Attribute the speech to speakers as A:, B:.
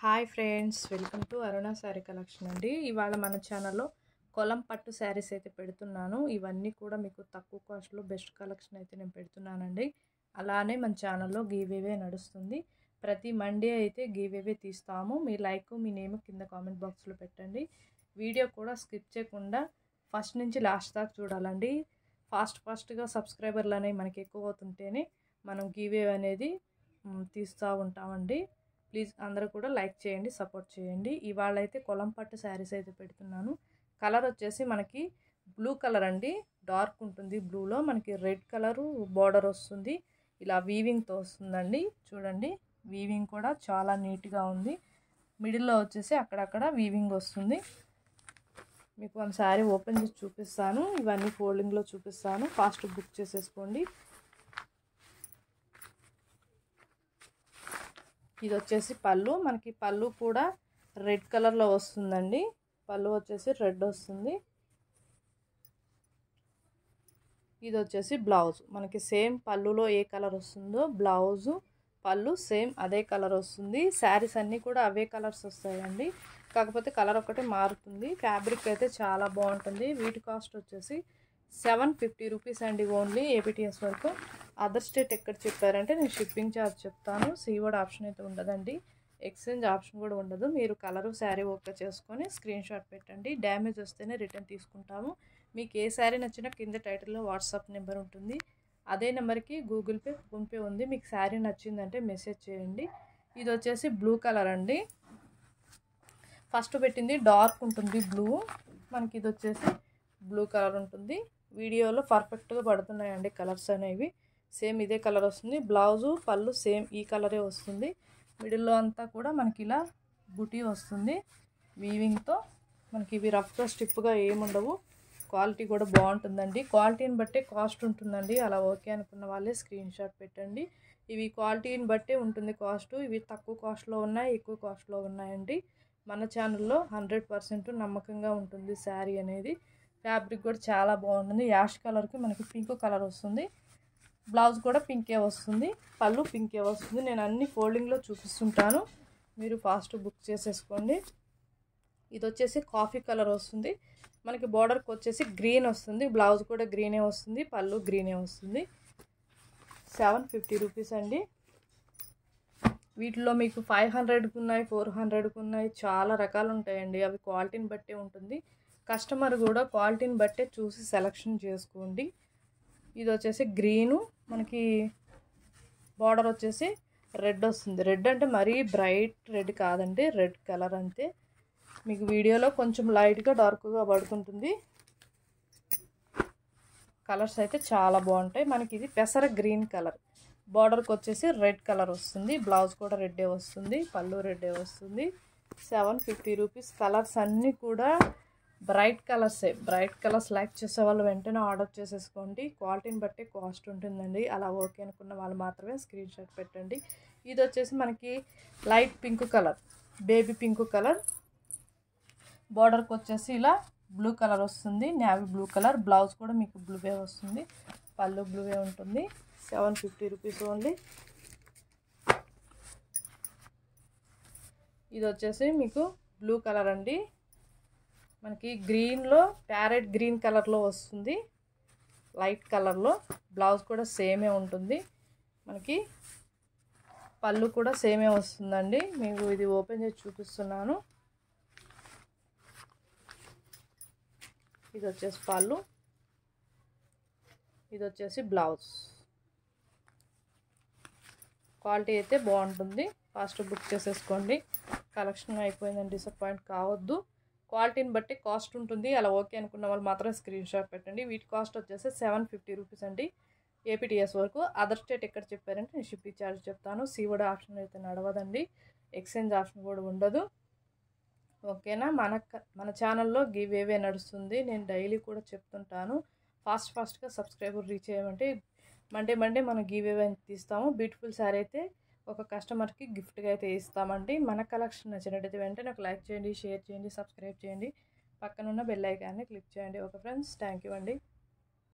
A: Hi friends, welcome to Aruna sari collection అండి. ఇవాళ మన ఛానల్లో కొలం పట్టు శారీస్ అయితే పెడుతున్నాను. ఇవన్నీ కూడా మీకు తక్కువ కాస్ట్లో బెస్ట్ కలెక్షన్ అయితే నేను పెడుతున్నానండి. అలానే మన ఛానల్లో గివేవే నడుస్తుంది. ప్రతి మండే అయితే గివేవే తీస్తాము. మీ లైక్ మీ నేమ్ కింద కామెంట్ బాక్స్లో పెట్టండి. వీడియో కూడా స్కిప్ చేయకుండా ఫస్ట్ నుంచి లాస్ట్ దాకా చూడాలండి. ఫాస్ట్గా సబ్స్క్రైబర్లు అనేవి మనకి ఎక్కువ అవుతుంటేనే మనం గివేవే అనేది తీస్తూ ఉంటామండి. ప్లీజ్ అందరూ కూడా లైక్ చేయండి, సపోర్ట్ చేయండి. ఇవాళ అయితే కొలం పట్టు శారీస్ అయితే పెడుతున్నాను. కలర్ వచ్చేసి మనకి బ్లూ కలర్ అండి. డార్క్ ఉంటుంది. బ్లూలో మనకి రెడ్ కలరు బార్డర్ వస్తుంది. ఇలా వీవింగ్తో వస్తుందండి. చూడండి, వీవింగ్ కూడా చాలా నీట్గా ఉంది. మిడిల్లో వచ్చేసి అక్కడక్కడ వీవింగ్ వస్తుంది. మీకు వన్ శారీ ఓపెన్ చేసి చూపిస్తాను. ఇవన్నీ ఫోల్డింగ్లో చూపిస్తాను. ఫాస్ట్ బుక్ చేసేసుకోండి. ఇది వచ్చేసి పళ్ళు. మనకి పళ్ళు కూడా రెడ్ కలర్లో వస్తుందండి. పళ్ళు వచ్చేసి రెడ్ వస్తుంది. ఇది వచ్చేసి బ్లౌజ్. మనకి సేమ్ పళ్ళులో ఏ కలర్ వస్తుందో బ్లౌజు పళ్ళు సేమ్ అదే కలర్ వస్తుంది. శారీస్ అన్నీ కూడా అవే కలర్స్ వస్తాయండి. కాకపోతే కలర్ ఒకటి మారుతుంది. ఫ్యాబ్రిక్ అయితే చాలా బాగుంటుంది. వీటి కాస్ట్ వచ్చేసి 750 రూపీస్ అండి. ఓన్లీ ఏపీటీఎస్ వరకు. అదర్ స్టేట్ ఎక్కడ చెప్పారంటే నేను షిప్పింగ్ ఛార్జ్ చెప్తాను. సీవర్డ్ ఆప్షన్ అయితే ఉండదండి. ఎక్స్చేంజ్ ఆప్షన్ కూడా ఉండదు. మీరు కలరు శారీ ఓకే చేసుకొని స్క్రీన్ షాట్ పెట్టండి. డ్యామేజ్ వస్తేనే రిటర్న్ తీసుకుంటాము. మీకు ఏ శారీ నచ్చినా కింద టైటిల్లో వాట్సాప్ నెంబర్ ఉంటుంది. అదే నెంబర్కి గూగుల్ పే, ఫోన్పే ఉంది. మీకు శారీ నచ్చిందంటే మెసేజ్ చేయండి. ఇది వచ్చేసి బ్లూ కలర్ అండి. ఫస్ట్ పెట్టింది డార్క్ ఉంటుంది బ్లూ. మనకి ఇది వచ్చేసి బ్లూ కలర్ ఉంటుంది. వీడియోలో పర్ఫెక్ట్గా పడుతున్నాయండి కలర్స్ అనేవి. సేమ్ ఇదే కలర్ వస్తుంది. బ్లౌజు పళ్ళు సేమ్ ఈ కలరే వస్తుంది. మిడిల్లో అంతా కూడా మనకి ఇలా బుటీ వస్తుంది వీవింగ్తో. మనకి ఇవి రఫ్గా స్టిప్గా ఏముండవు. క్వాలిటీ కూడా బాగుంటుందండి. క్వాలిటీని బట్టే కాస్ట్ ఉంటుందండి. అలా ఓకే అనుకున్న వాళ్ళే స్క్రీన్ షాట్ పెట్టండి. ఇవి క్వాలిటీని బట్టే ఉంటుంది కాస్ట్. ఇవి తక్కువ కాస్ట్లో ఉన్నాయి, ఎక్కువ కాస్ట్లో ఉన్నాయండి. మన ఛానల్లో 100% నమ్మకంగా ఉంటుంది శారీ అనేది. ఫ్యాబ్రిక్ కూడా చాలా బాగుంటుంది. యాష్ కలర్కి మనకి పింక్ కలర్ వస్తుంది. బ్లౌజ్ కూడా పింకే వస్తుంది. పళ్ళు పింకే వస్తుంది. నేను అన్ని ఫోల్డింగ్లో చూపిస్తుంటాను. మీరు ఫాస్ట్ బుక్ చేసేసుకోండి. ఇది వచ్చేసి కాఫీ కలర్ వస్తుంది. మనకి బార్డర్కి వచ్చేసి గ్రీన్ వస్తుంది. బ్లౌజ్ కూడా గ్రీనే వస్తుంది. పళ్ళు గ్రీనే వస్తుంది. 750 రూపీస్ అండి. వీటిలో మీకు 500కి ఉన్నాయి, 400కి ఉన్నాయి. చాలా రకాలు ఉంటాయండి. అవి క్వాలిటీని బట్టే ఉంటుంది. కస్టమర్ కూడా క్వాలిటీని బట్టే చూసి సెలెక్షన్ చేసుకోండి. ఇది వచ్చేసి గ్రీను. మనకి బార్డర్ వచ్చేసి రెడ్ వస్తుంది. రెడ్ అంటే మరీ బ్రైట్ రెడ్ కాదండి, రెడ్ కలర్ అంతే. మీకు వీడియోలో కొంచెం లైట్గా డార్క్గా పడుతుంటుంది. కలర్స్ అయితే చాలా బాగుంటాయి. మనకి ఇది పెసర గ్రీన్ కలర్. బార్డర్కి వచ్చేసి రెడ్ కలర్ వస్తుంది. బ్లౌజ్ కూడా రెడ్డే వస్తుంది. పళ్ళు రెడ్డే వస్తుంది. 750 రూపీస్. కలర్స్ అన్నీ కూడా బ్రైట్ కలర్సే. బ్రైట్ కలర్స్ లైక్ చేసే వాళ్ళు వెంటనే ఆర్డర్ చేసేసుకోండి. క్వాలిటీని బట్టి కాస్ట్ ఉంటుందండి. అలా ఓకే అనుకున్న వాళ్ళు మాత్రమే స్క్రీన్ షాట్ పెట్టండి. ఇది వచ్చేసి మనకి light pink colour, baby pink colour. బార్డర్కి వచ్చేసి ఇలా బ్లూ కలర్ వస్తుంది, నేవీ బ్లూ కలర్. బ్లౌజ్ కూడా మీకు బ్లూవే వస్తుంది. పళ్ళు బ్లూవే ఉంటుంది. 750 రూపీస్ ఓన్లీ. ఇది వచ్చేసి మీకు బ్లూ కలర్ అండి. మనకి గ్రీన్లో ప్యారెట్ గ్రీన్ కలర్లో వస్తుంది, లైట్ కలర్లో. బ్లౌజ్ కూడా సేమే ఉంటుంది. మనకి పళ్ళు కూడా సేమే వస్తుందండి. మీకు ఇది ఓపెన్ చేసి చూపిస్తున్నాను. ఇది వచ్చేసి పళ్ళు, ఇది వచ్చేసి బ్లౌజ్. క్వాలిటీ అయితే బాగుంటుంది. ఫాస్ట్ బుక్ చేసేసుకోండి. కలెక్షన్ అయిపోయిందని డిసప్పాయింట్ కావద్దు. క్వాలిటీని బట్టి కాస్ట్ ఉంటుంది. అలా ఓకే అనుకున్న వాళ్ళు మాత్రం స్క్రీన్ షాట్ పెట్టండి. వీటి కాస్ట్ వచ్చేసి 750 రూపీస్ అండి. ఏపీటీఎస్ వరకు. అదర్ స్టేట్ ఎక్కడ చెప్పారంటే నేను షిప్పింగ్ ఛార్జ్ చెప్తాను. సీవర్డ్ ఆప్షన్ అయితే నడవదండి. ఎక్స్చేంజ్ ఆప్షన్ కూడా ఉండదు. ఓకేనా. మన ఛానల్లో గివేవే నడుస్తుంది. నేను డైలీ కూడా చెప్తుంటాను. ఫాస్ట్గా సబ్స్క్రైబర్ రీచ్ అయ్యామంటే మండే మనం గివేవే తీస్తాము. బ్యూటిఫుల్ శారీ అయితే ఒక కస్టమర్కి గిఫ్ట్గా అయితే ఇస్తామండి. మన కలెక్షన్ నచ్చినట్టయితే వెంటనే ఒక లైక్ చేయండి, షేర్ చేయండి, సబ్స్క్రైబ్ చేయండి. పక్కనున్న బెల్ ఐకాన్ని క్లిక్ చేయండి. ఓకే ఫ్రెండ్స్, థ్యాంక్ యూ అండి.